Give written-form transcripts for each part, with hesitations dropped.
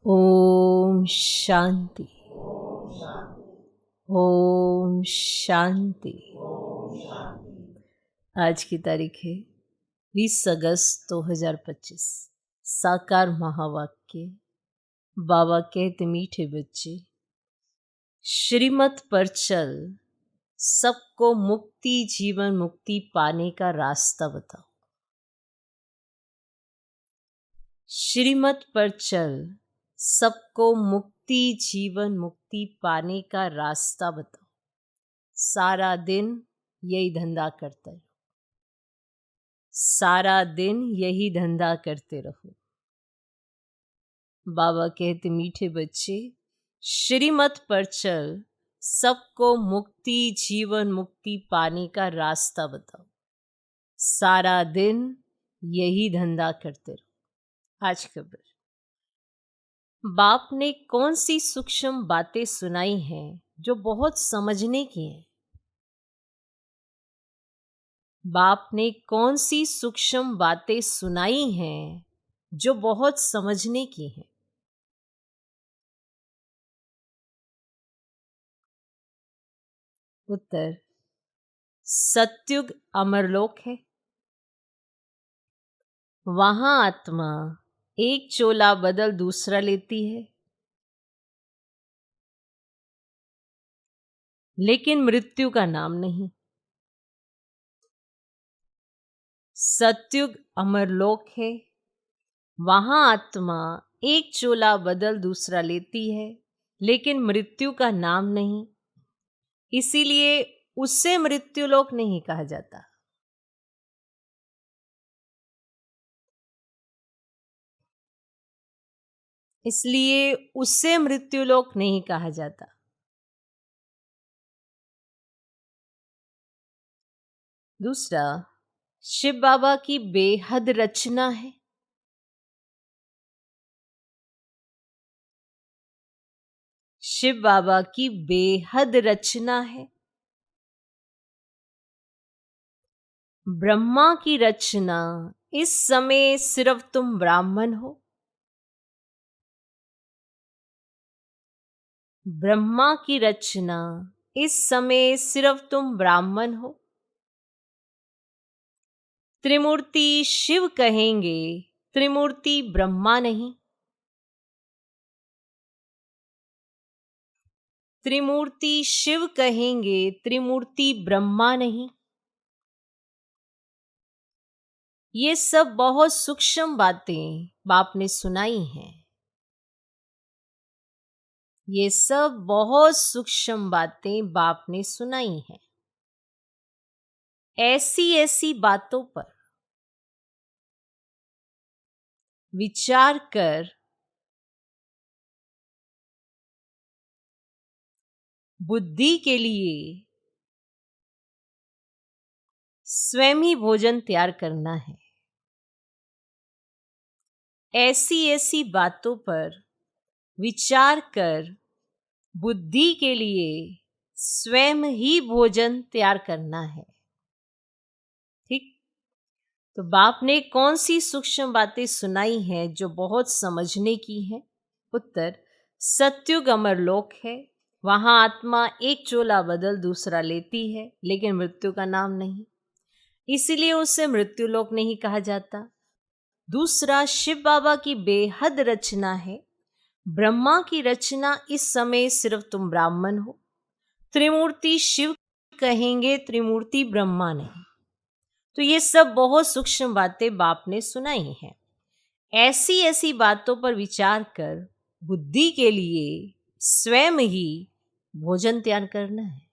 ओम शांति। ओम शांति। आज की तारीख है 20 अगस्त 2025। साकार महावाक्य। बाबा कहते मीठे बच्चे, श्रीमत पर चल, सबको मुक्ति जीवन मुक्ति पाने का रास्ता बताओ। श्रीमत पर चल, सबको मुक्ति जीवन मुक्ति पाने का रास्ता बताओ। सारा दिन यही धंधा करते रहो, सारा दिन यही धंधा करते रहो। बाबा कहते मीठे बच्चे, श्रीमत पर चल, सबको मुक्ति जीवन मुक्ति पाने का रास्ता बताओ। सारा दिन यही धंधा करते रहो। आज खबर, बाप ने कौन सी सूक्ष्म बातें सुनाई हैं जो बहुत समझने की हैं। बाप ने कौन सी सूक्ष्म बातें सुनाई हैं जो बहुत समझने की हैं। उत्तर, सत्युग अमरलोक है। वहां आत्मा एक चोला बदल दूसरा लेती है, लेकिन मृत्यु का नाम नहीं। सत्युग अमरलोक है। वहां आत्मा एक चोला बदल दूसरा लेती है, लेकिन मृत्यु का नाम नहीं। इसीलिए उससे मृत्युलोक नहीं कहा जाता। इसलिए उससे मृत्युलोक नहीं कहा जाता। दूसरा, शिव बाबा की बेहद रचना है। शिव बाबा की बेहद रचना है। ब्रह्मा की रचना, इस समय सिर्फ तुम ब्राह्मण हो। ब्रह्मा की रचना, इस समय सिर्फ तुम ब्राह्मण हो। त्रिमूर्ति शिव कहेंगे, त्रिमूर्ति ब्रह्मा नहीं। त्रिमूर्ति शिव कहेंगे, त्रिमूर्ति ब्रह्मा नहीं। ये सब बहुत सूक्ष्म बातें बाप ने सुनाई हैं। ये सब बहुत सूक्ष्म बातें बाप ने सुनाई हैं। ऐसी ऐसी बातों पर विचार कर बुद्धि के लिए स्वयं ही भोजन तैयार करना है। ऐसी ऐसी बातों पर विचार कर बुद्धि के लिए स्वयं ही भोजन तैयार करना है। ठीक, तो बाप ने कौन सी सूक्ष्म बातें सुनाई हैं जो बहुत समझने की हैं। उत्तर, सत्युग अमरलोक है। वहां आत्मा एक चोला बदल दूसरा लेती है, लेकिन मृत्यु का नाम नहीं। इसीलिए उसे मृत्युलोक नहीं कहा जाता। दूसरा, शिव बाबा की बेहद रचना है। ब्रह्मा की रचना, इस समय सिर्फ तुम ब्राह्मण हो। त्रिमूर्ति शिव कहेंगे, त्रिमूर्ति ब्रह्मा नहीं। तो ये सब बहुत सूक्ष्म बातें बाप ने सुनाई हैं। ऐसी ऐसी बातों पर विचार कर बुद्धि के लिए स्वयं ही भोजन तैयार करना है।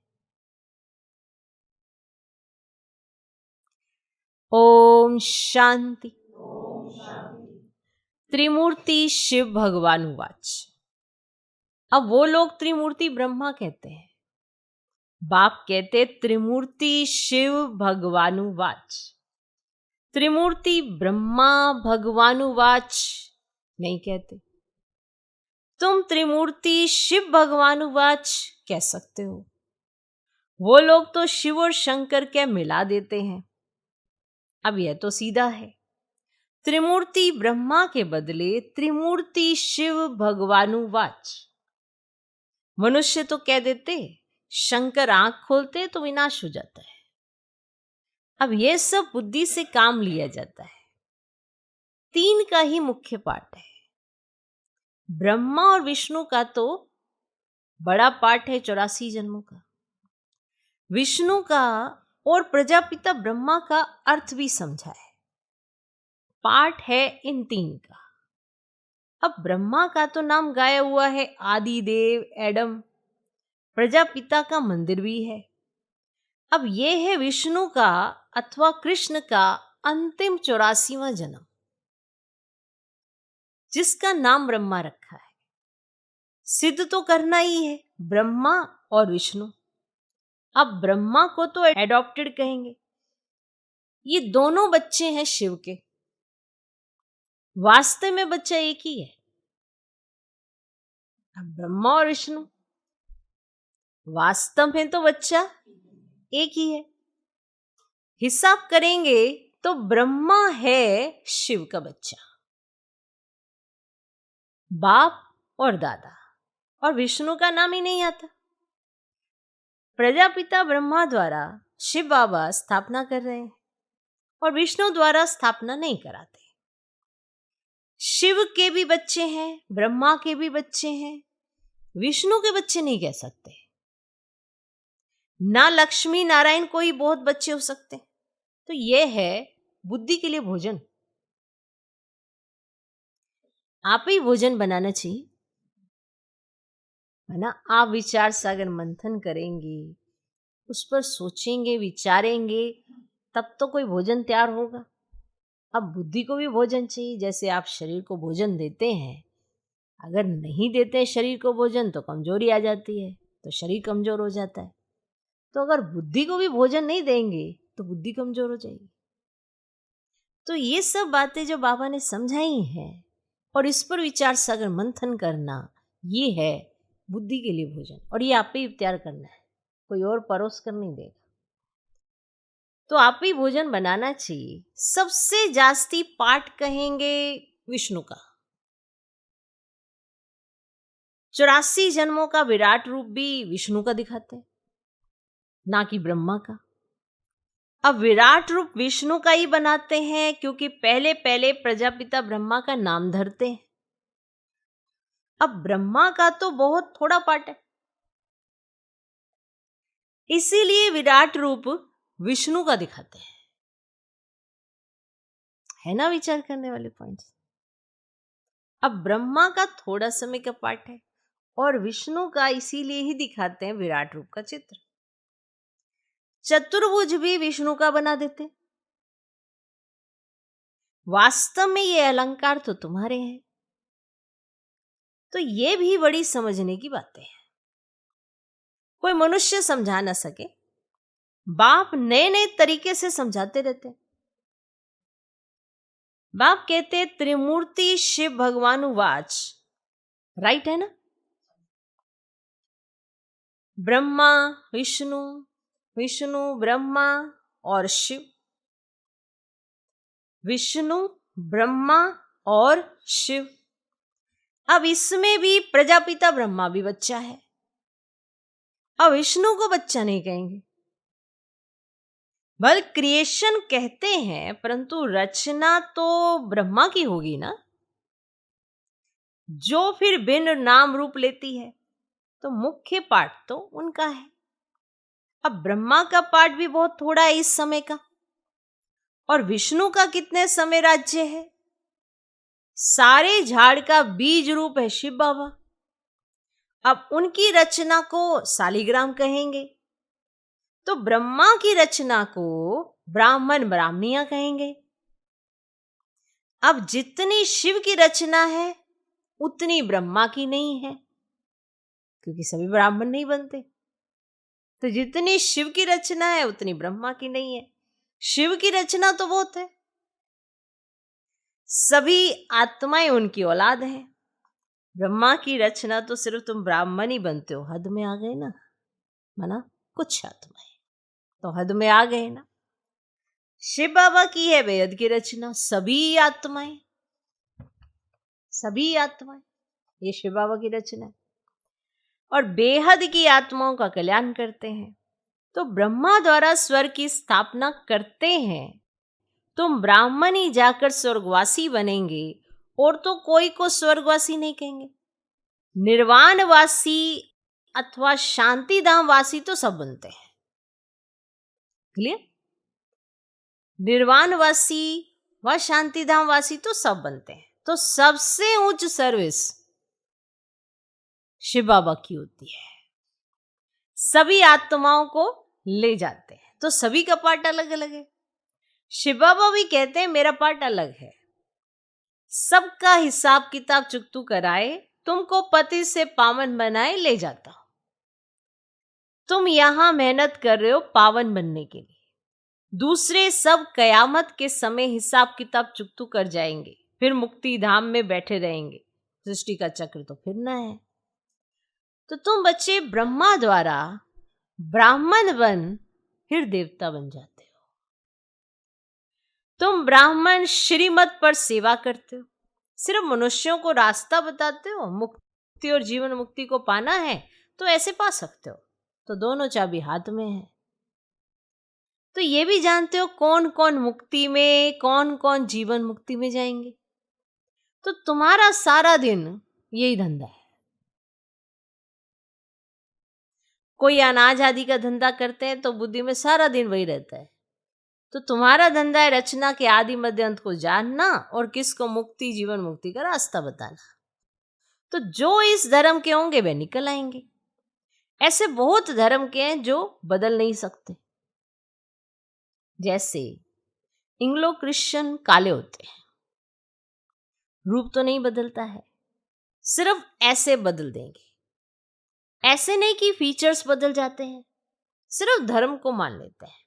ओम शांति। त्रिमूर्ति शिव भगवान उवाच। अब वो लोग त्रिमूर्ति ब्रह्मा कहते हैं, बाप कहते त्रिमूर्ति शिव भगवानुवाच। त्रिमूर्ति ब्रह्मा भगवानुवाच नहीं कहते। तुम त्रिमूर्ति शिव भगवानुवाच कह सकते हो। वो लोग तो शिव और शंकर क्या मिला देते हैं। अब यह तो सीधा है। त्रिमूर्ति ब्रह्मा के बदले त्रिमूर्ति शिव भगवानु वाच। मनुष्य तो कह देते, शंकर आंख खोलते तो विनाश हो जाता है। अब यह सब बुद्धि से काम लिया जाता है। 3 का ही मुख्य पार्ट है। ब्रह्मा और विष्णु का तो बड़ा पार्ट है 84 जन्मों का। विष्णु का और प्रजापिता ब्रह्मा का अर्थ भी समझा है। पार्ट है इन 3 का। अब ब्रह्मा का तो नाम गाया हुआ है आदिदेव, एडम। प्रजापिता का मंदिर भी है। अब यह है विष्णु का अथवा कृष्ण का अंतिम 84वां जन्म, जिसका नाम ब्रह्मा रखा है। सिद्ध तो करना ही है ब्रह्मा और विष्णु। अब ब्रह्मा को तो एडॉप्टेड कहेंगे। ये दोनों बच्चे हैं शिव के। वास्तव में बच्चा एक ही है। अब ब्रह्मा और विष्णु, वास्तव में तो बच्चा एक ही है। हिसाब करेंगे तो ब्रह्मा है शिव का बच्चा, बाप और दादा, और विष्णु का नाम ही नहीं आता। प्रजापिता ब्रह्मा द्वारा शिव बाबा स्थापना कर रहे हैं और विष्णु द्वारा स्थापना नहीं कराते। शिव के भी बच्चे हैं, ब्रह्मा के भी बच्चे हैं, विष्णु के बच्चे नहीं कह सकते। ना लक्ष्मी नारायण को ही बहुत बच्चे हो सकते। तो यह है बुद्धि के लिए भोजन। आप ही भोजन बनाना चाहिए, है ना। आप विचार सागर मंथन करेंगे, उस पर सोचेंगे, विचारेंगे, तब तो कोई भोजन तैयार होगा। अब बुद्धि को भी भोजन चाहिए। जैसे आप शरीर को भोजन देते हैं, अगर नहीं देते हैं शरीर को भोजन तो कमजोरी आ जाती है, तो शरीर कमजोर हो जाता है। तो अगर बुद्धि को भी भोजन नहीं देंगे तो बुद्धि कमजोर हो जाएगी। तो ये सब बातें जो बाबा ने समझाई हैं और इस पर विचार सागर मंथन करना, ये है बुद्धि के लिए भोजन। और ये आप ही तैयार करना है, कोई और परोस कर नहीं देगा। तो आप ही भोजन बनाना चाहिए। सबसे जास्ती पाठ कहेंगे विष्णु का। 84 जन्मों का विराट रूप भी विष्णु का दिखाते हैं, ना कि ब्रह्मा का। अब विराट रूप विष्णु का ही बनाते हैं क्योंकि पहले पहले प्रजापिता ब्रह्मा का नाम धरते हैं। अब ब्रह्मा का तो बहुत थोड़ा पार्ट है, इसीलिए विराट रूप विष्णु का दिखाते हैं। है ना विचार करने वाले पॉइंट। अब ब्रह्मा का थोड़ा समय का पार्ट है और विष्णु का इसीलिए ही दिखाते हैं विराट रूप का चित्र। चतुर्भुज भी विष्णु का बना देते। वास्तव में ये अलंकार तो तुम्हारे हैं। तो ये भी बड़ी समझने की बातें हैं। कोई मनुष्य समझा ना सके, बाप नए नए तरीके से समझाते रहते। बाप कहते त्रिमूर्ति शिव भगवान वाच, राइट है ना। ब्रह्मा विष्णु, विष्णु ब्रह्मा और शिव, विष्णु ब्रह्मा और शिव। अब इसमें भी प्रजापिता ब्रह्मा भी बच्चा है। अब विष्णु को बच्चा नहीं कहेंगे, बल क्रिएशन कहते हैं, परंतु रचना तो ब्रह्मा की होगी ना, जो फिर भिन्न नाम रूप लेती है। तो मुख्य पार्ट तो उनका है। अब ब्रह्मा का पार्ट भी बहुत थोड़ा है इस समय का, और विष्णु का कितने समय राज्य है। सारे झाड़ का बीज रूप है शिव बाबा। अब उनकी रचना को शालिग्राम कहेंगे, तो ब्रह्मा की रचना को ब्राह्मण ब्राह्मणियां कहेंगे। अब जितनी शिव की रचना है उतनी ब्रह्मा की नहीं है, क्योंकि सभी ब्राह्मण नहीं बनते। तो जितनी शिव की रचना है उतनी ब्रह्मा की नहीं है। शिव की रचना तो बहुत है, सभी आत्माएं उनकी औलाद हैं। ब्रह्मा की रचना तो सिर्फ तुम ब्राह्मण ही बनते हो, हद में आ गए ना, माना कुछ आत्माएं तो हद में आ गए ना। शिव बाबा की है बेहद की रचना, सभी आत्माएं, सभी आत्माएं, ये शिव बाबा की रचना है और बेहद की आत्माओं का कल्याण करते हैं। तो ब्रह्मा द्वारा स्वर्ग की स्थापना करते हैं। तुम ब्राह्मण ही जाकर स्वर्गवासी बनेंगे और तो कोई को स्वर्गवासी नहीं कहेंगे। निर्वाणवासी अथवा शांति धाम वासी तो सब बनते हैं। क्लियर? निर्वाणवासी व शांति धाम वासी तो सब बनते हैं। तो सबसे उच्च सर्विस शिव बाबा की होती है, सभी आत्माओं को ले जाते हैं। तो सभी का पार्ट अलग अलग है। शिव बाबा भी कहते हैं मेरा पार्ट अलग है, सबका हिसाब किताब चुकतू कराए, तुमको पति से पावन बनाए ले जाता हूं। तुम यहां मेहनत कर रहे हो पावन बनने के लिए, दूसरे सब कयामत के समय हिसाब किताब चुकतू कर जाएंगे, फिर मुक्ति धाम में बैठे रहेंगे। सृष्टि का चक्र तो फिरना है। तो तुम बच्चे ब्रह्मा द्वारा ब्राह्मण बन फिर देवता बन जाते हो। तुम ब्राह्मण श्रीमत पर सेवा करते हो, सिर्फ मनुष्यों को रास्ता बताते हो। मुक्ति और जीवन मुक्ति को पाना है तो ऐसे पा सकते हो। तो दोनों चाबी हाथ में है। तो ये भी जानते हो कौन कौन मुक्ति में, कौन कौन जीवन मुक्ति में जाएंगे। तो तुम्हारा सारा दिन यही धंधा है। कोई अनाज आदि का धंधा करते हैं तो बुद्धि में सारा दिन वही रहता है। तो तुम्हारा धंधा है रचना के आदि मध्य अंत को जानना और किसको मुक्ति जीवन मुक्ति का रास्ता बताना। तो जो इस धर्म के होंगे वे निकल आएंगे। ऐसे बहुत धर्म के हैं जो बदल नहीं सकते। जैसे इंग्लो क्रिश्चियन काले होते हैं, रूप तो नहीं बदलता है, सिर्फ ऐसे बदल देंगे। ऐसे नहीं कि फीचर्स बदल जाते हैं, सिर्फ धर्म को मान लेते हैं।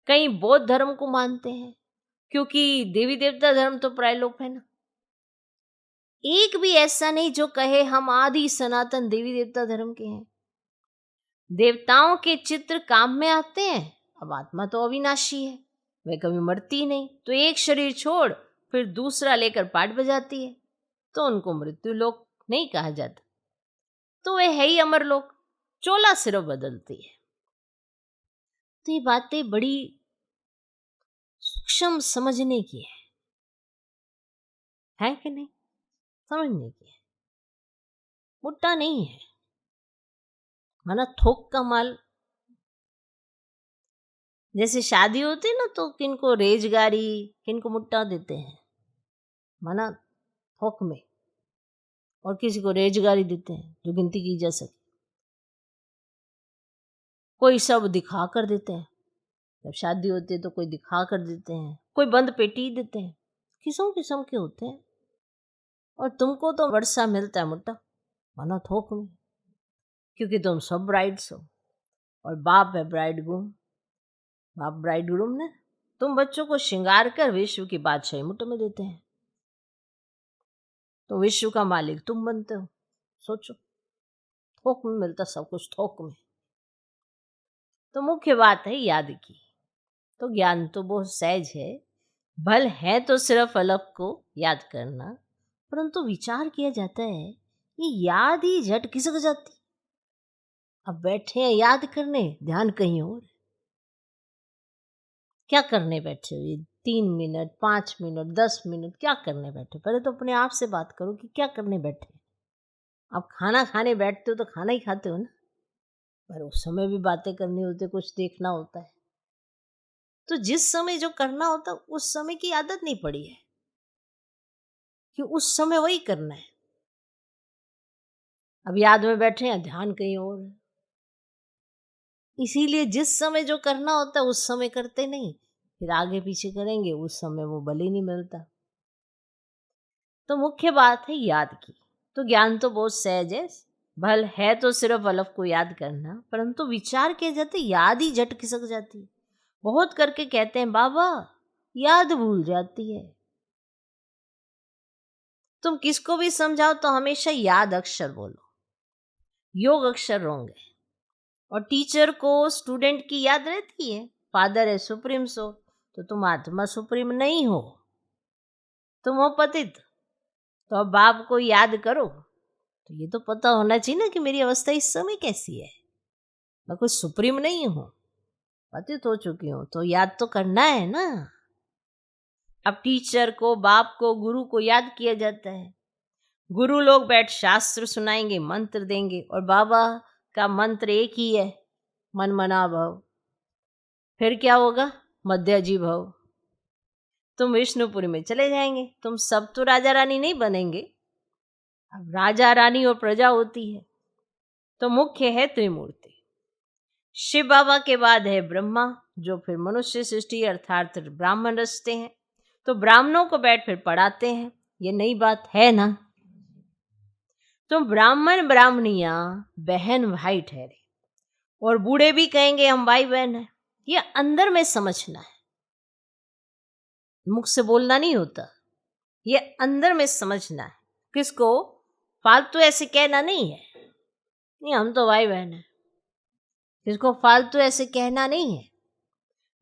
कई बौद्ध धर्म को मानते हैं क्योंकि देवी देवता धर्म तो प्रायलोप है ना। एक भी ऐसा नहीं जो कहे हम आदि सनातन देवी देवता धर्म के हैं। देवताओं के चित्र काम में आते हैं। अब आत्मा तो अविनाशी है, वह कभी मरती नहीं। तो एक शरीर छोड़ फिर दूसरा लेकर पाठ बजाती है, तो उनको मृत्यु लोक नहीं कहा जाता। तो वे है ही अमर लोक, चोला सिर्फ बदलती है। तो ये बातें बड़ी सूक्ष्म समझने की है कि नहीं? समझने की है, मुट्टा नहीं है। माना थोक का माल, जैसे शादी होती है ना तो किनको रेजगारी किनको मुट्टा देते हैं, माना थोक में, और किसी को रेजगारी देते हैं जो गिनती की जा सके। कोई सब दिखा कर देते हैं, जब शादी होती है तो कोई दिखा कर देते हैं, कोई बंद पेटी देते हैं, किस्म किस्म के होते हैं। और तुमको तो वर्षा मिलता है मुट्टा, माना थोक में, क्योंकि तुम सब ब्राइड्स हो और बाप है ब्राइडग्रूम। बाप ब्राइडग्रूम ने तुम बच्चों को श्रृंगार कर विश्व की बादशाही मुट्ठ में देते हैं। तो विश्व का मालिक तुम बनते हो। सोचो, थोक में मिलता सब कुछ, थोक में। तो मुख्य बात है याद की। तो ज्ञान तो बहुत सहज है, भल है तो सिर्फ अलग को याद करना, परंतु विचार किया जाता है ये याद ही झट खिसक जाती। अब बैठे हैं याद करने, ध्यान कहीं और। क्या करने बैठे हो? ये 3 मिनट 5 मिनट 10 मिनट क्या करने बैठे? पहले तो अपने आप से बात करो कि क्या करने बैठे। आप खाना खाने बैठते हो तो खाना ही खाते हो ना, पर उस समय भी बातें करनी होती है, कुछ देखना होता है। तो जिस समय जो करना होता है उस समय की आदत नहीं पड़ी है कि उस समय वही करना है। अब याद में बैठे हैं, ध्यान कहीं और है। इसीलिए जिस समय जो करना होता है उस समय करते नहीं, फिर आगे पीछे करेंगे, उस समय वो बल ही नहीं मिलता। तो मुख्य बात है याद की। तो ज्ञान तो बहुत सहज है, भल है तो सिर्फ अलग को याद करना, परंतु विचार किए जाते याद ही झट खिसक जाती है। बहुत करके कहते हैं बाबा याद भूल जाती है। तुम किसको भी समझाओ तो हमेशा याद अक्षर बोलो, योग अक्षर रॉन्ग है। और टीचर को स्टूडेंट की याद रहती है, फादर है सुप्रीम सोल, तो तुम आत्मा सुप्रीम नहीं हो, तुम हो पतित। तो अब बाप को याद करो। तो ये तो पता होना चाहिए ना कि मेरी अवस्था इस समय कैसी है। मैं कोई सुप्रीम नहीं हूँ, पतित हो चुकी हूँ, तो याद तो करना है ना। अब टीचर को, बाप को, गुरु को याद किया जाता है। गुरु लोग बैठ शास्त्र सुनाएंगे, मंत्र देंगे, और बाबा का मंत्र एक ही है, मन मना भव। फिर क्या होगा? मध्याजी भव। तुम विष्णुपुरी में चले जाएंगे। तुम सब तो राजा रानी नहीं बनेंगे। अब राजा रानी और प्रजा होती है, तो मुख्य है त्रिमूर्ति। शिव बाबा के बाद है ब्रह्मा, जो फिर मनुष्य सृष्टि अर्थात ब्राह्मण रचते हैं। तो ब्राह्मणों को बैठ फिर पढ़ाते हैं। ये नई बात है ना। तो ब्राह्मण ब्राह्मणियां बहन भाई ठहरे, और बूढ़े भी कहेंगे हम भाई बहन हैं। ये अंदर में समझना है, मुख से बोलना नहीं होता, ये अंदर में समझना है। किसको? फालतू ऐसे कहना नहीं है, नहीं हम तो भाई बहन हैं। किसको फालतू ऐसे कहना नहीं है।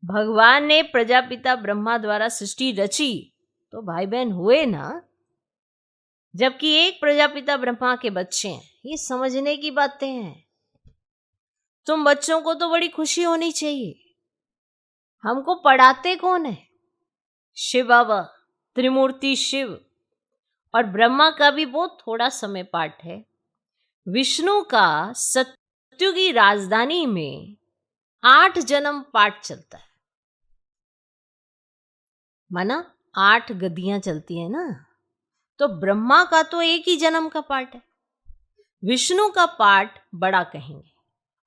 भगवान ने प्रजापिता ब्रह्मा द्वारा सृष्टि रची, तो भाई बहन हुए ना। जबकि एक प्रजापिता ब्रह्मा के बच्चे हैं। ये समझने की बातें हैं। तुम बच्चों को तो बड़ी खुशी होनी चाहिए। हमको पढ़ाते कौन है? शिव बाबा, त्रिमूर्ति शिव। और ब्रह्मा का भी बहुत थोड़ा समय पाठ है। विष्णु का सत्यु की राजधानी में 8 जन्म पाठ चलता है। माना 8 गद्दियां चलती है ना। तो ब्रह्मा का तो एक ही जन्म का पाठ है, विष्णु का पाठ बड़ा कहेंगे।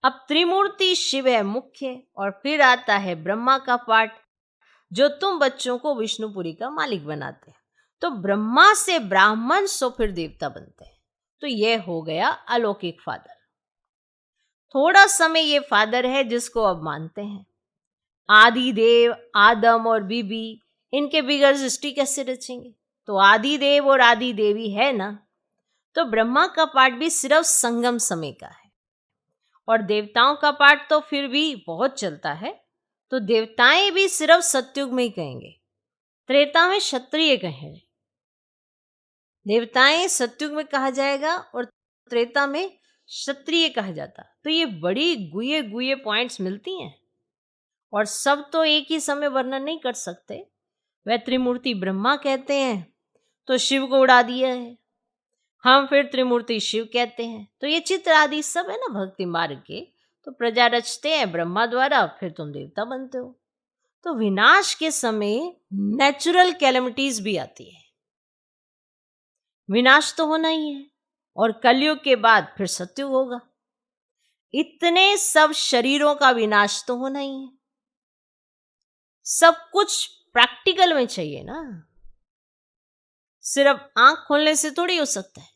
अब त्रिमूर्ति शिव है मुख्य, और फिर आता है ब्रह्मा का पाठ, जो तुम बच्चों को विष्णुपुरी का मालिक बनाते हैं। तो ब्रह्मा से ब्राह्मण, सो फिर देवता बनते हैं। तो यह हो गया अलौकिक फादर। थोड़ा समय ये फादर है जिसको अब मानते हैं। आदि देव, आदम और बीबी, इनके बिगड़ सृष्टि कैसे रचेंगे? तो आदि देव और आदि देवी है ना। तो ब्रह्मा का पाठ भी सिर्फ संगम समय का है, और देवताओं का पाठ तो फिर भी बहुत चलता है। तो देवताएं भी सिर्फ सतयुग में ही कहेंगे, त्रेता में क्षत्रिय कहेंगे। देवताएं सतयुग में कहा जाएगा और त्रेता में क्षत्रिय कहा जाता। तो ये बड़ी गुये गुये पॉइंट्स मिलती हैं, और सब तो एक ही समय वर्णन नहीं कर सकते। वह त्रिमूर्ति ब्रह्मा कहते हैं, तो शिव को उड़ा दिया है। हम फिर त्रिमूर्ति शिव कहते हैं। तो ये चित्र आदि सब है ना भक्ति मार्ग के। तो प्रजा रचते हैं ब्रह्मा द्वारा, फिर तुम देवता बनते हो। तो विनाश के समय नेचुरल कैलेमिटीज भी आती है। विनाश तो होना ही है, और कलयुग के बाद फिर सतयुग होगा। इतने सब शरीरों का विनाश तो होना ही है। सब कुछ प्रैक्टिकल में चाहिए ना, सिर्फ आंख खोलने से थोड़ी हो सकता है।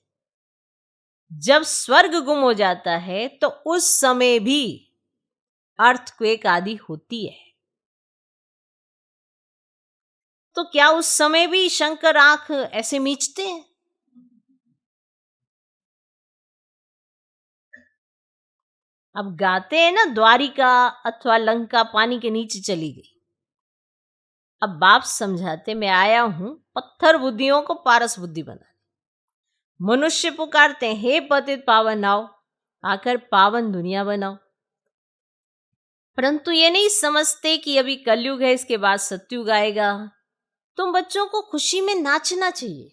जब स्वर्ग गुम हो जाता है तो उस समय भी अर्थक्वेक आदि होती है। तो क्या उस समय भी शंकर आंख ऐसे मीचते हैं? अब गाते हैं ना, द्वारिका अथवा लंका पानी के नीचे चली गई। अब बाप समझाते, मैं आया हूं पत्थर बुद्धियों को पारस बुद्धि बनाने। मनुष्य पुकारते हैं, हे पतित पावन आओ, आकर पावन दुनिया बनाओ। परंतु ये नहीं समझते कि अभी कलयुग है, इसके बाद सतयुग आएगा। तुम बच्चों को खुशी में नाचना चाहिए।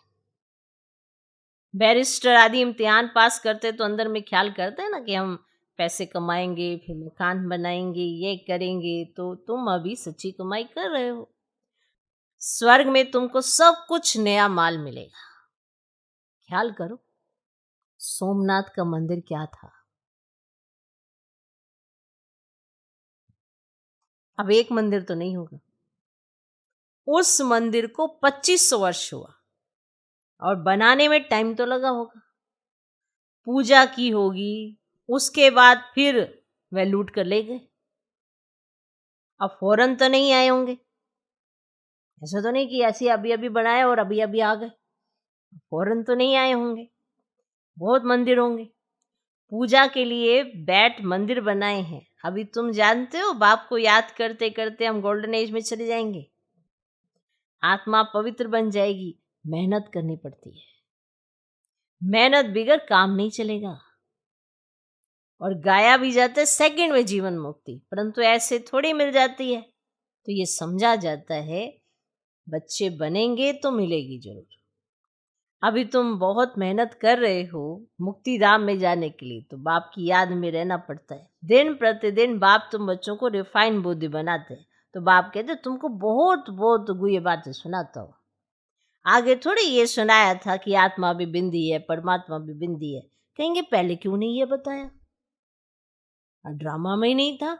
बैरिस्टर आदि इम्तिहान पास करते तो अंदर में ख्याल करते हैं ना कि हम पैसे कमाएंगे, फिर मकान बनाएंगे, ये करेंगे। तो तुम अभी सच्ची कमाई कर रहे हो। स्वर्ग में तुमको सब कुछ नया माल मिलेगा। ख्याल करो, सोमनाथ का मंदिर क्या था? अब एक मंदिर तो नहीं होगा। उस मंदिर को 2500 वर्ष हुआ, और बनाने में टाइम तो लगा होगा। पूजा की होगी, उसके बाद फिर वह लूट कर ले गए। अब फौरन तो नहीं आए होंगे। ऐसा तो नहीं कि ऐसे अभी अभी बनाया और अभी अभी आ गए। फौरन तो नहीं आए होंगे। बहुत मंदिर होंगे। पूजा के लिए बैठ मंदिर बनाए हैं। अभी तुम जानते हो बाप को याद करते करते हम गोल्डन एज में चले जाएंगे, आत्मा पवित्र बन जाएगी। मेहनत करनी पड़ती है, मेहनत बिगर काम नहीं चलेगा। और गाया भी जाता है सेकंड में जीवन मुक्ति, परंतु ऐसे थोड़ी मिल जाती है। तो ये समझा जाता है बच्चे बनेंगे तो मिलेगी जरूर। अभी तुम बहुत मेहनत कर रहे हो मुक्ति धाम में जाने के लिए, तो बाप की याद में रहना पड़ता है। दिन प्रतिदिन बाप तुम बच्चों को रिफाइन बुद्धि बनाते हैं। तो बाप कहते तुमको बहुत बहुत गुह्य बातें सुनाता हो। आगे थोड़ी ये सुनाया था कि आत्मा भी बिंदी है, परमात्मा भी बिंदी है। कहेंगे पहले क्यों नहीं ये बताया, ड्रामा में ही नहीं था।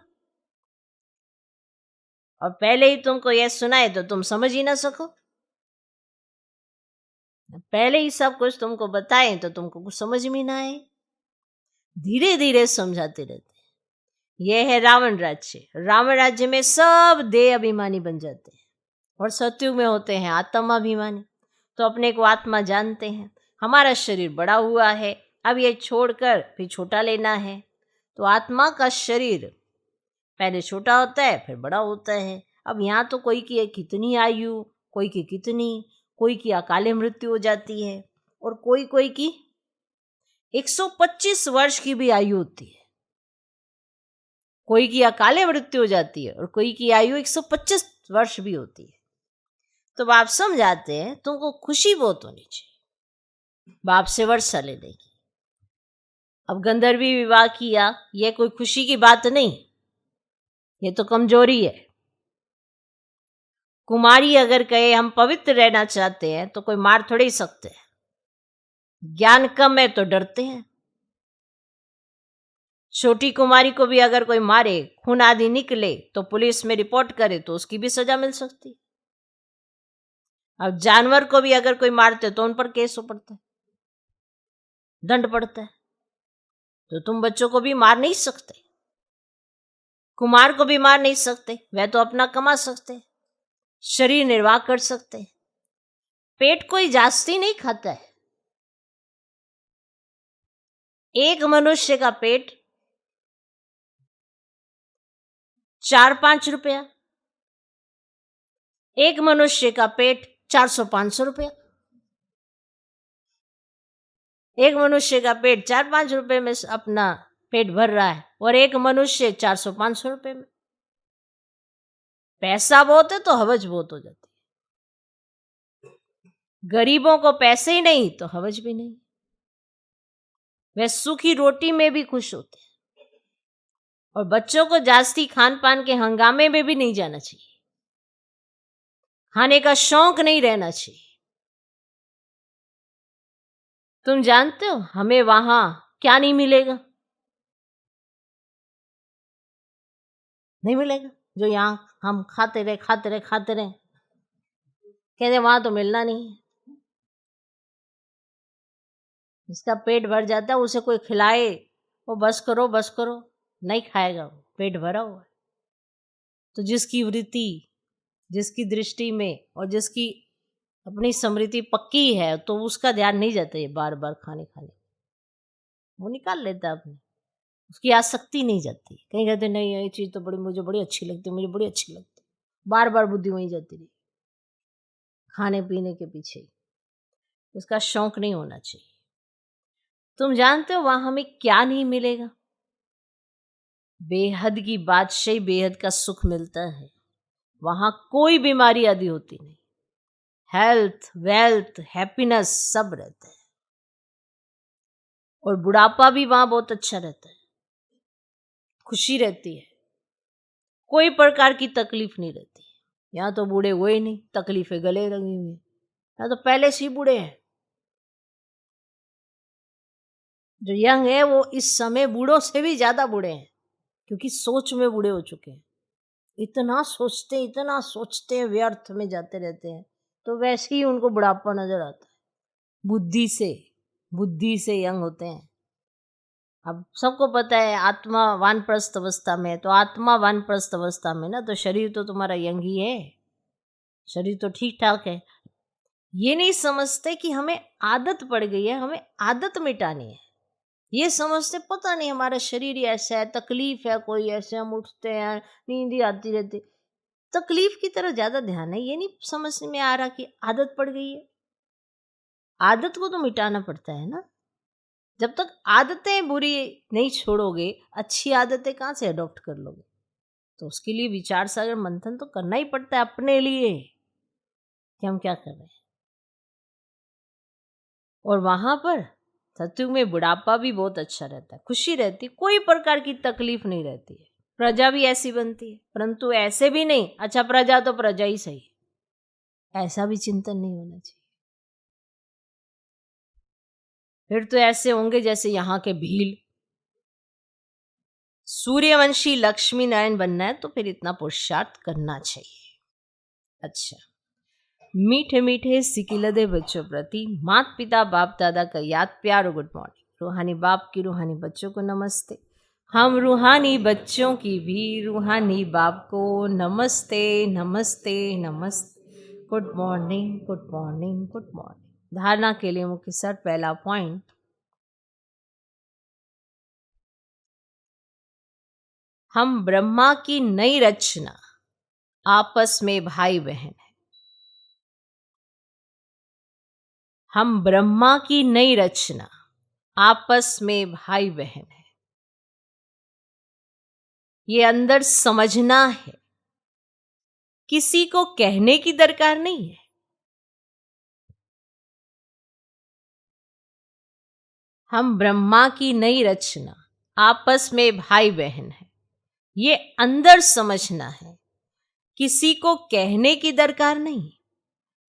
और पहले ही तुमको यह सुनाए तो तुम समझ ही ना सको। पहले ही सब कुछ तुमको बताएं तो तुमको कुछ समझ में ना आए। धीरे धीरे समझाते रहते। यह है रावण राज्य। रावण राज्य में सब देह अभिमानी बन जाते हैं और सत्युग में होते हैं आत्मा अभिमानी। तो अपने को आत्मा जानते हैं। हमारा शरीर बड़ा हुआ है, अब ये छोड़कर फिर छोटा लेना है। तो आत्मा का शरीर पहले छोटा होता है फिर बड़ा होता है। अब यहाँ तो कोई की कितनी आयु, कोई की कितनी, कोई की अकाले मृत्यु हो जाती है और कोई की 125 वर्ष की भी आयु होती है। कोई की अकाले मृत्यु हो जाती है और कोई की आयु 125 वर्ष भी होती है। तो बाप समझाते हैं तुमको खुशी बहुत होनी चाहिए, बाप से वर्षा ले लेगी। अब गंधर्वी विवाह किया, यह कोई खुशी की बात नहीं, ये तो कमजोरी है। कुमारी अगर कहे हम पवित्र रहना चाहते हैं तो कोई मार थोड़े ही सकते हैं। ज्ञान कम है तो डरते हैं। छोटी कुमारी को भी अगर कोई मारे, खून आदि निकले तो पुलिस में रिपोर्ट करे तो उसकी भी सजा मिल सकती। अब जानवर को भी अगर कोई मारते तो उन पर केस हो पड़ता है, दंड पड़ता है। तो तुम बच्चों को भी मार नहीं सकते, कुमार को भी मार नहीं सकते, वह तो अपना कमा सकते, शरीर निर्वाह कर सकते। पेट कोई जास्ती नहीं खाता है। एक मनुष्य का पेट 4-5 रुपया, एक मनुष्य का पेट 400-500 रुपया। एक मनुष्य का पेट 4-5 रुपए में अपना पेट भर रहा है और एक मनुष्य 400-500 रुपए में। पैसा बहुत है तो हवज बहुत हो जाती है। गरीबों को पैसे ही नहीं तो हवज भी नहीं। वे सूखी रोटी में भी खुश होते हैं। और बच्चों को जास्ती खान पान के हंगामे में भी नहीं जाना चाहिए, खाने का शौक नहीं रहना चाहिए। तुम जानते हो हमें वहां क्या नहीं मिलेगा? नहीं मिलेगा जो यहां हम खाते रहे कहते वहां तो मिलना नहीं है। जिसका पेट भर जाता है उसे कोई खिलाए वो बस करो नहीं खाएगा, वो पेट भरा हुआ है। तो जिसकी वृत्ति, जिसकी दृष्टि में और जिसकी अपनी स्मृति पक्की है तो उसका ध्यान नहीं जाता ये बार बार खाने, वो निकाल लेता है अपने, उसकी आसक्ति नहीं जाती। कहीं कहते नहीं ये चीज़ तो मुझे बड़ी अच्छी लगती है, मुझे बड़ी अच्छी लगती है, बार बार बुद्धि वहीं जाती रही खाने पीने के पीछे। उसका शौक नहीं होना चाहिए। तुम जानते हो वहां हमें क्या नहीं मिलेगा? बेहद की बादशाही, बेहद का सुख मिलता है। वहां कोई बीमारी आदि होती नहीं, हेल्थ, वेल्थ, हैप्पीनेस सब रहता है। और बुढ़ापा भी वहां बहुत अच्छा रहता है, खुशी रहती है, कोई प्रकार की तकलीफ नहीं रहती। यहाँ तो बूढ़े हुए ही नहीं, तकलीफें गले लगी हुई। यहाँ तो पहले से ही बूढ़े हैं। जो यंग है वो इस समय बूढ़ों से भी ज्यादा बूढ़े हैं, क्योंकि सोच में बूढ़े हो चुके हैं। इतना सोचते हैं, व्यर्थ में जाते रहते हैं। तो वैसे ही उनको बुढ़ापा नजर आता है। बुद्धि से यंग होते हैं। अब सबको पता है आत्मा वानप्रस्थ अवस्था में है, तो आत्मा वानप्रस्थ अवस्था में ना, तो शरीर तो तुम्हारा यंग ही है, शरीर तो ठीक ठाक है। ये नहीं समझते कि हमें आदत पड़ गई है, हमें आदत मिटानी है। ये समझते पता नहीं हमारा शरीर ही ऐसा है, तकलीफ है कोई, ऐसे हम उठते हैं, नींद ही आती रहती। तकलीफ की तरह ज्यादा ध्यान है, ये नहीं समझ में आ रहा कि आदत पड़ गई है। आदत को तो मिटाना पड़ता है ना। जब तक आदतें बुरी नहीं छोड़ोगे, अच्छी आदतें कहाँ से अडॉप्ट कर लोगे? तो उसके लिए विचार सागर मंथन तो करना ही पड़ता है अपने लिए कि हम क्या कर रहे हैं। और वहां पर सत्युग में बुढ़ापा भी बहुत अच्छा रहता है, खुशी रहती, कोई प्रकार की तकलीफ नहीं रहती है। प्रजा भी ऐसी बनती है, परंतु ऐसे भी नहीं अच्छा प्रजा तो प्रजा ही सही, ऐसा भी चिंतन नहीं होना चाहिए। फिर तो ऐसे होंगे जैसे यहाँ के भील। सूर्यवंशी लक्ष्मी नारायण बनना है तो फिर इतना पुरुषार्थ करना चाहिए। अच्छा, मीठे मीठे सिकिलदे बच्चों प्रति माता पिता बाप दादा का याद प्यार और गुड मॉर्निंग। रूहानी बाप की रूहानी बच्चों को नमस्ते। हम रूहानी बच्चों की भी रूहानी बाप को नमस्ते नमस्ते नमस्ते। Good morning good morning good morning. धारणा के लिए मुख्य सर पहला पॉइंट, हम ब्रह्मा की नई रचना, आपस में भाई बहन है। हम ब्रह्मा की नई रचना, आपस में भाई बहन है। ये अंदर समझना है, किसी को कहने की दरकार नहीं है। हम ब्रह्मा की नई रचना, आपस में भाई बहन है, ये अंदर समझना है, किसी को कहने की दरकार नहीं।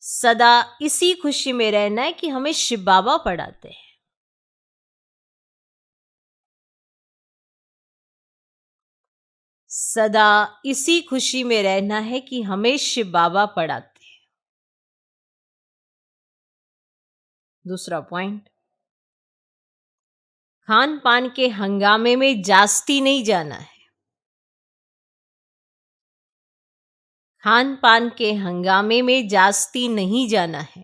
सदा इसी खुशी में रहना है कि हमें शिव बाबा पढ़ाते हैं। सदा इसी खुशी में रहना है कि हमें शिव बाबा पढ़ाते हैं। दूसरा पॉइंट, खान पान के हंगामे में जास्ती नहीं जाना है। खान पान के हंगामे में जास्ती नहीं जाना है।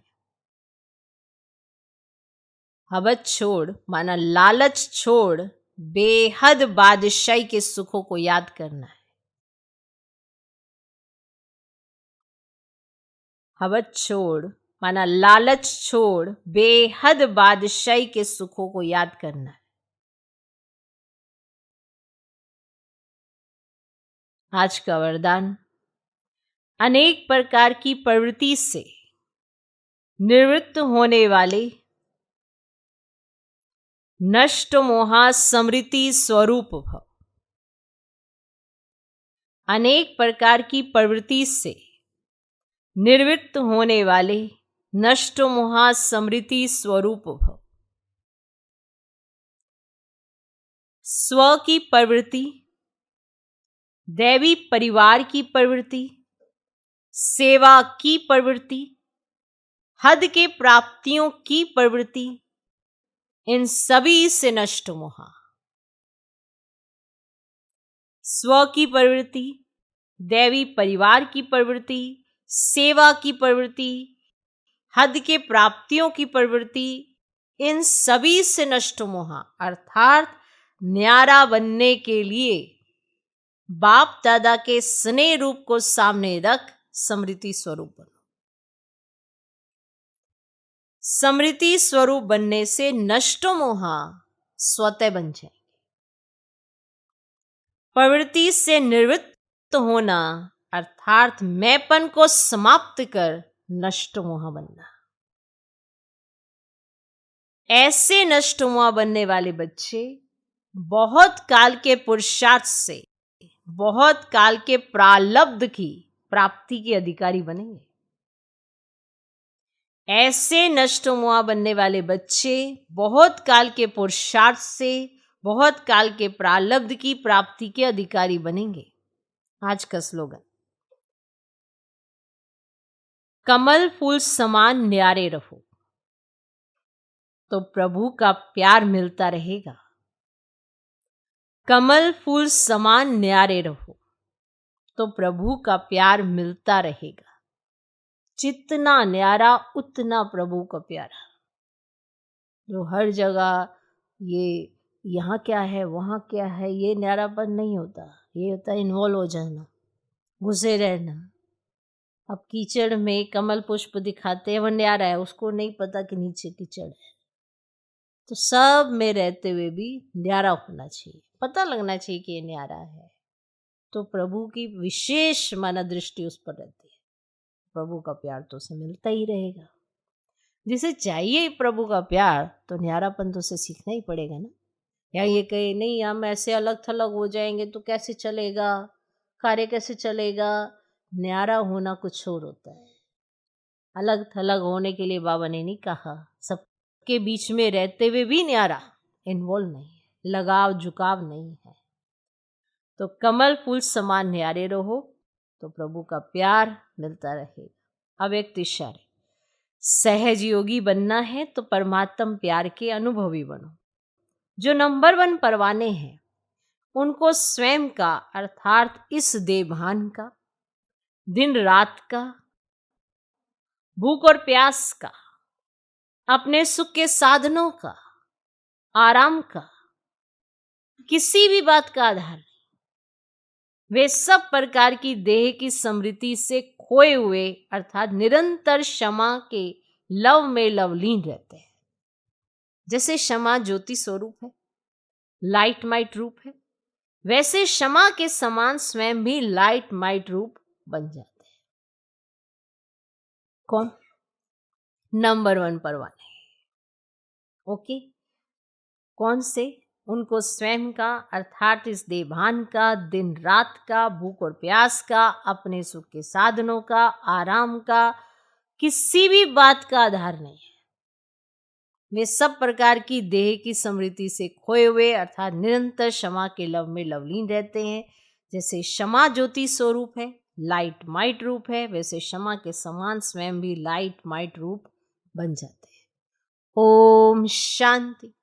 हवस छोड़ माना लालच छोड़ बेहद बादशाही के सुखों को याद करना है। हवस छोड़ माना लालच छोड़ बेहद बादशाही के सुखों को याद करना है। आज का वरदान, अनेक प्रकार की प्रवृत्ति से निवृत्त होने वाले नष्ट मोहा समृति स्वरूप भव। अनेक प्रकार की प्रवृत्ति से निवृत्त होने वाले नष्ट मोहा समृति स्वरूप भव। स्व की प्रवृत्ति, दैवी परिवार की प्रवृत्ति, सेवा की प्रवृत्ति, हद के प्राप्तियों की प्रवृत्ति, इन सभी से नष्ट मोहा। स्व की प्रवृत्ति, दैवी परिवार की प्रवृत्ति, सेवा की प्रवृत्ति, हद के प्राप्तियों की प्रवृत्ति, इन सभी से नष्ट मोहा। अर्थात न्यारा बनने के लिए बाप दादा के स्नेह रूप को सामने रख समृति स्वरूप बनो। समृति स्वरूप बनने से नष्ट मोहा स्वतः बन जाएंगे। प्रवृत्ति से निवृत्त होना अर्थात मैंपन को समाप्त कर नष्ट मोहा बनना। ऐसे नष्ट मोहा बनने वाले बच्चे बहुत काल के पुरुषार्थ से, बहुत काल के प्रालब्ध की प्राप्ति के अधिकारी बनेंगे। ऐसे नष्ट मोहा बनने वाले बच्चे बहुत काल के पुरुषार्थ से, बहुत काल के प्रालब्ध की प्राप्ति के अधिकारी बनेंगे। आज का स्लोगन, कमल फूल समान न्यारे रहो तो प्रभु का प्यार मिलता रहेगा। कमल फूल समान न्यारे रहो तो प्रभु का प्यार मिलता रहेगा। जितना न्यारा उतना प्रभु का प्यारा। जो हर जगह ये यहाँ क्या है वहाँ क्या है, ये न्यारापन नहीं होता। ये होता है इन्वॉल्व हो जाना, घुसे रहना। अब कीचड़ में कमल पुष्प दिखाते हैं वो न्यारा है, उसको नहीं पता कि नीचे कीचड़ है। तो सब में रहते हुए भी न्यारा होना चाहिए, पता लगना चाहिए कि ये न्यारा है। तो प्रभु की विशेष माना दृष्टि उस पर रहती है। प्रभु का प्यार तो उसे मिलता ही रहेगा। जिसे चाहिए प्रभु का प्यार, तो न्यारापन तो उसे सीखना ही पड़ेगा ना। या ये कहे नहीं हम ऐसे अलग थलग हो जाएंगे तो कैसे चलेगा, कार्य कैसे चलेगा। न्यारा होना कुछ और होता है। अलग थलग होने के लिए बाबा ने नहीं कहा, सबके बीच में रहते हुए भी न्यारा, इन्वॉल्व नहीं है, लगाव झुकाव नहीं है। तो कमल फूल समान न्यारे रहो तो प्रभु का प्यार मिलता रहेगा। अव्यक्त इशारे, सहज योगी बनना है तो परमात्म प्यार के अनुभवी बनो। जो नंबर 1 परवाने हैं उनको स्वयं का अर्थात इस देभान का, दिन रात का, भूख और प्यास का, अपने सुख के साधनों का, आराम का, किसी भी बात का आधार नहीं। वे सब प्रकार की देह की समृद्धि से खोए हुए अर्थात निरंतर क्षमा के लव में लवलीन रहते हैं। जैसे क्षमा ज्योति स्वरूप है, लाइट माइट रूप है, वैसे क्षमा के समान स्वयं भी लाइट माइट रूप बन जाते हैं। कौन? नंबर 1 परवाने। ओके, कौन से? उनको स्वयं का अर्थात इस देभान का, दिन रात का, भूख और प्यास का, अपने सुख के साधनों का, आराम का, किसी भी बात का आधार नहीं है। वे सब प्रकार की देह की समृद्धि से खोए हुए अर्थात निरंतर क्षमा के लव में लवलीन रहते हैं। जैसे क्षमा ज्योति स्वरूप है, लाइट माइट रूप है, वैसे क्षमा के समान स्वयं भी लाइट माइट रूप बन जाते हैं। ओम शांति।